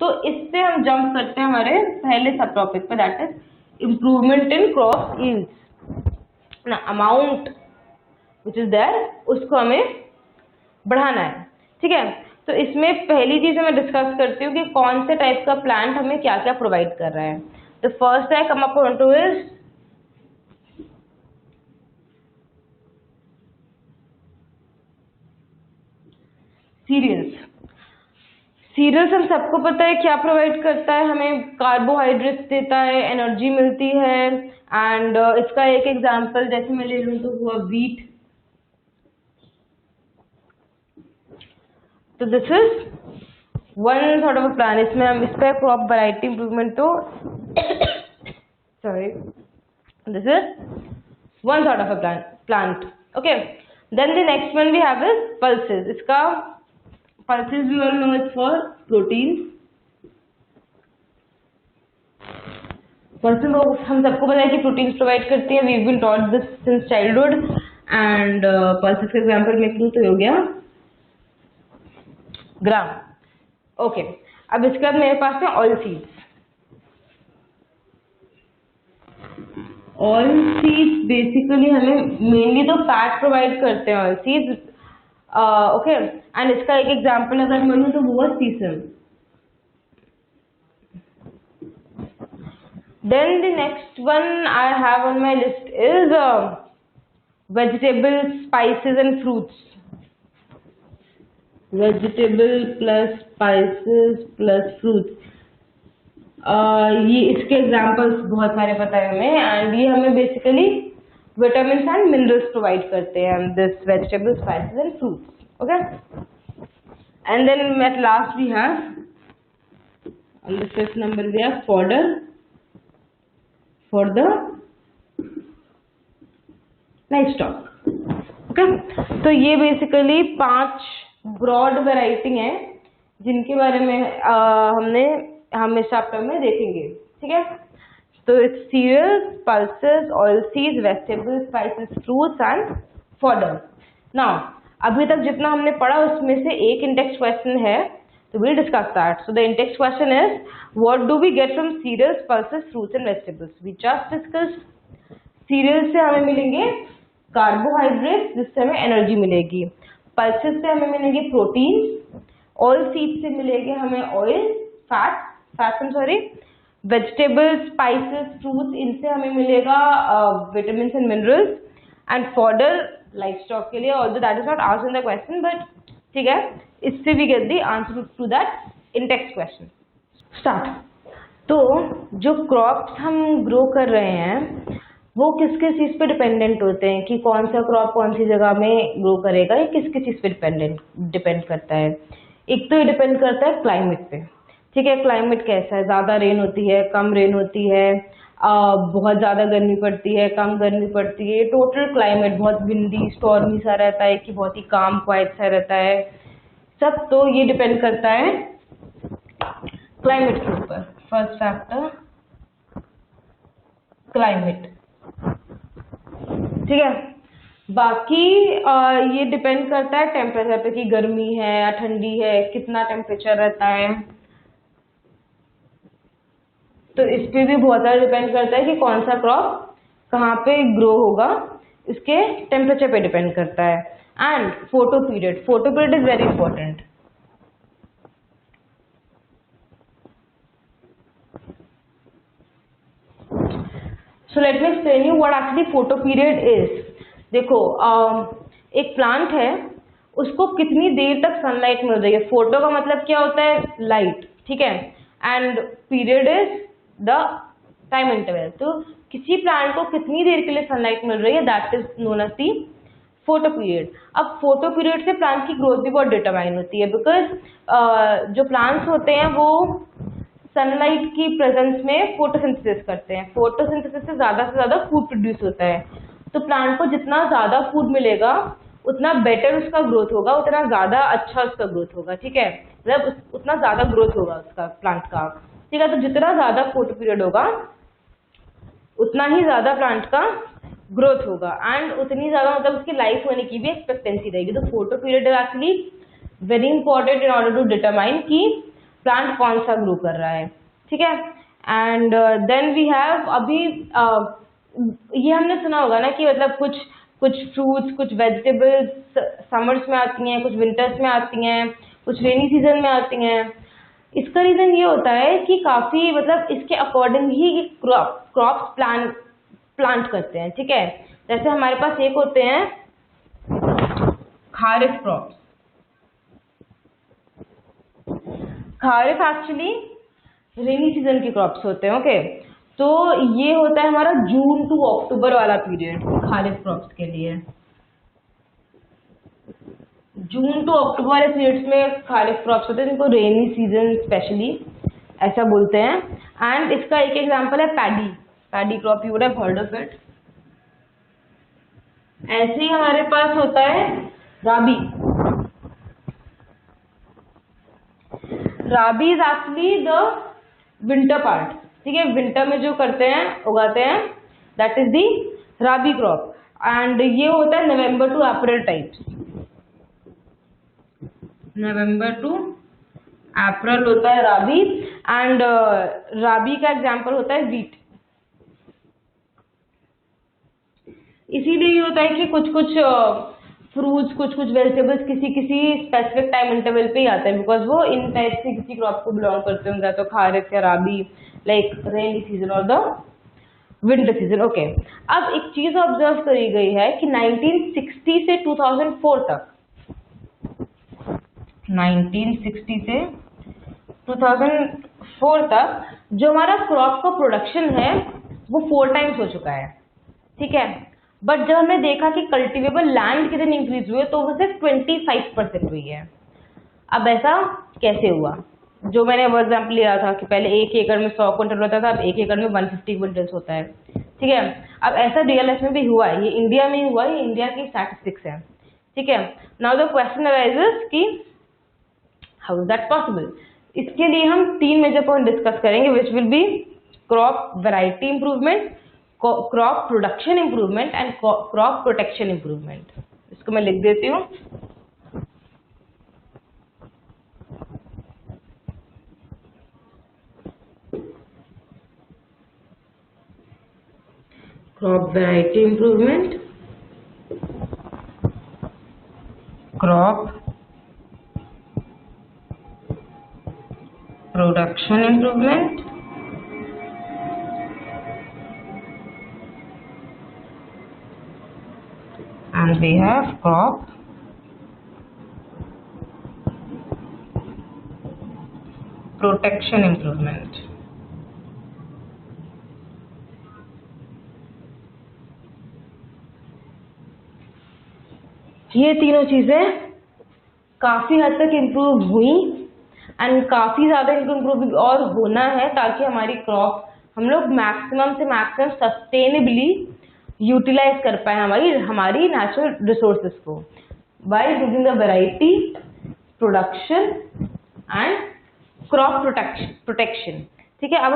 तो इससे हम जंप करते हैं हमारे पहले सब टॉपिक पे, that is improvement in crop yields ना, अमाउंट विच इज देयर उसको हमें बढ़ाना है। ठीक है, तो इसमें पहली चीज मैं डिस्कस करती हूँ कि कौन से टाइप का प्लांट हमें क्या क्या प्रोवाइड कर रहा है। तो फर्स्ट है come up to is cereals. Cereals हम सबको पता है क्या प्रोवाइड करता है, हमें कार्बोहाइड्रेट्स देता है, एनर्जी मिलती है। एंड इसका एक एग्जांपल जैसे मैं ले लूँ तो हुआ वीट। तो this is one sort of a plan. इसमें हम इस पर क्रॉप वैरायटी इम्प्रूवमेंट तो sorry, this is one sort of a plant. Okay, then the next one we have is pulses. इसका pulses we all know is for proteins. pulses हम सबको पता है कि proteins provide करती हैं, we've been taught this since childhood. and pulses का example मैं लूँ तो हो गया ग्राम। ओके, अब इसके बाद मेरे पास है oil seeds. Oil seeds basically हमें मेनली तो फैट प्रोवाइड करते हैं ऑयल सीड्स। ओके, एंड इसका एक एग्जांपल अगर मैं लूँ तो वो sesame. Then the next one I have on my list is vegetable, spices and fruits. Vegetable plus spices plus fruits, ये इसके एग्जांपल्स बहुत सारे पता है हमें, एंड ये हमें basically vitamin and minerals provide करते हैं, this vegetable, spices and fruits. Okay, and then at last we have on the fifth number we have fodder for the livestock. Okay, तो ये बेसिकली 5 ब्रॉड वैरायटी हैं जिनके बारे में हम इस चैप्टर में देखेंगे। ठीक है, तो it's cereals, pulses, oil seeds, vegetables, spices, fruits and fodder. Now अभी तक जितना हमने पढ़ा उसमें से एक इंडेक्स क्वेश्चन है, तो we'll discuss that. So the index question is, what do we get from cereals, pulses, fruits and vegetables? We just discussed cereals से हमें मिलेंगे कार्बोहाइड्रेट्स जिससे हमें एनर्जी मिलेगी, पल्सेस से हमें मिलेंगे प्रोटीन, ऑयल सीड से मिलेंगे हमें ऑयल, वेजिटेबल्स, स्पाइसेस, फ्रूट्स, इनसे हमें मिलेगा vitamin and minerals, and fodder life stock के लिए, although that is not asked in the question, but ठीक है, इससे भी get the answer to that index question. Start. तो जो क्रॉप्स हम ग्रो कर रहे हैं वो किस किस चीज़ पे डिपेंडेंट होते हैं कि कौन सा क्रॉप कौन सी जगह में ग्रो करेगा, ये किस किस चीज़ पे डिपेंड करता है। एक तो ये डिपेंड करता है क्लाइमेट पे। ठीक है, क्लाइमेट कैसा है, ज़्यादा रेन होती है, कम रेन होती है, बहुत ज़्यादा गर्मी पड़ती है, कम गर्मी पड़ती है, टोटल क्लाइमेट बहुत विंडी स्टॉर्मी सा रहता है कि बहुत ही काम क्वाइट सा रहता है, सब तो ये डिपेंड करता है क्लाइमेट के ऊपर। First factor climate. ठीक है, बाकी ये डिपेंड करता है टेम्परेचर पे कि गर्मी है या ठंडी है, कितना टेम्परेचर रहता है, तो इस पे भी बहुत ज़्यादा डिपेंड करता है कि कौन सा क्रॉप कहाँ पे ग्रो होगा, इसके टेम्परेचर पे डिपेंड करता है। And photo period is very important. So let me explain you what actually photo period is. देखो, एक प्लांट है, उसको कितनी देर तक सनलाइट मिल रही है, फोटो का मतलब क्या होता है, लाइट। ठीक है, and period is the time interval, तो किसी प्लांट को कितनी देर के लिए सनलाइट मिल रही है, that is known as the photo period. अब फोटो पीरियड से प्लांट की ग्रोथ भी बहुत डिटरमाइन होती है, बिकॉज जो प्लांट्स होते हैं वो सनलाइट की प्रेजेंस में फोटोसिंथेसिस करते हैं, फोटोसिंथेसिस से ज़्यादा फूड प्रोड्यूस होता है, तो प्लांट को जितना ज़्यादा फूड मिलेगा उतना बेटर उसका ग्रोथ होगा, उतना ज़्यादा अच्छा उसका ग्रोथ होगा। ठीक है, मतलब उतना ज़्यादा ग्रोथ होगा उसका प्लांट का। ठीक है, तो जितना ज़्यादा फोटो पीरियड होगा उतना ही ज़्यादा प्लांट का ग्रोथ होगा, एंड उतनी ज़्यादा मतलब उसकी लाइफ होने की भी एक्सपेक्टेंसी रहेगी। तो photo period is actually very important in order to determine कि प्लांट कौन सा ग्रो कर रहा है, ठीक है। एंड देन वी हैव अभी ये हमने सुना होगा ना कि मतलब कुछ फ्रूट्स, कुछ वेजिटेबल्स समर्स में आती हैं, कुछ विंटर्स में आती हैं, कुछ रेनी सीजन में आती हैं। इसका रीजन ये होता है कि काफी मतलब इसके अकॉर्डिंग ही क्रॉप्स प्लांट करते हैं, ठीक है। जैसे हमारे पास एक होते हैं kharif crops. Kharif actually rainy season के क्रॉप्स होते हैं, ओके। तो ये होता है हमारा जून टू अक्टूबर वाला पीरियड खारिफ क्रॉप्स के लिए। जून टू अक्टूबर वाले पीरियड्स में खारिफ क्रॉप्स होते हैं, जिनको रेनी सीजन स्पेशली ऐसा बोलते हैं। एंड इसका एक एग्जांपल है paddy crop, you would have heard of it. ऐसे ही हमारे पास होता है rabi. Rabi is actually the winter part, ठीक है। विंटर में जो करते हैं, उगाते हैं, that is the rabi crop. And ये होता है November to April types. November to April होता है राबी। एंड राबी का एग्जाम्पल होता है वीट। इसीलिए ये होता है कि कुछ फ्रूट्स, कुछ वेजिटेबल्स किसी स्पेसिफिक टाइम इंटरवल पे ही आते हैं, बिकॉज वो इन टाइप से किसी क्रॉप को बिलोंग करते होंगे, तो खारिफ या राबी, लाइक रेनी सीजन और द विंटर सीजन, ओके। अब एक चीज ऑब्जर्व करी गई है कि 1960 से 2004 तक, 1960 से 2004 तक जो हमारा क्रॉप का प्रोडक्शन है वो 4 टाइम्स हो चुका है, ठीक है। बट जब हमने देखा कि कल्टिवेबल लैंड कितने इंक्रीज हुए, तो वो सिर्फ 25% हुई है। अब ऐसा कैसे हुआ? जो मैंने वो एग्जाम्पल लिया था कि पहले 1 एकड़ में 100 क्विंटल होता था, अब 1 एकड़ में 150 क्विंटल्स होता है, ठीक है। अब ऐसा रियल लाइफ में भी हुआ है, ये इंडिया में ही हुआ है, ये इंडिया की स्टैटिस्टिक्स है, ठीक है। नाउ द क्वेश्चन अराइजेस कि हाउ इज दैट पॉसिबल। इसके लिए हम 3 मेजर पॉइंट डिस्कस करेंगे, which will be crop variety improvement, crop production improvement and crop protection improvement. इसको मैं लिख देती हूँ। Crop variety improvement, crop production improvement and we have crop protection improvement। ये तीनों चीजें काफी हद तक इम्प्रूव हुई एंड काफी ज्यादा इम्प्रूव और होना है, ताकि हमारी क्रॉप हम लोग मैक्सिमम से मैक्सिमम सस्टेनेबली यूटिलाइज कर पाए हमारी नेचुरल रिसोर्सेज को, by using the variety, production and crop protection, ठीक है। अब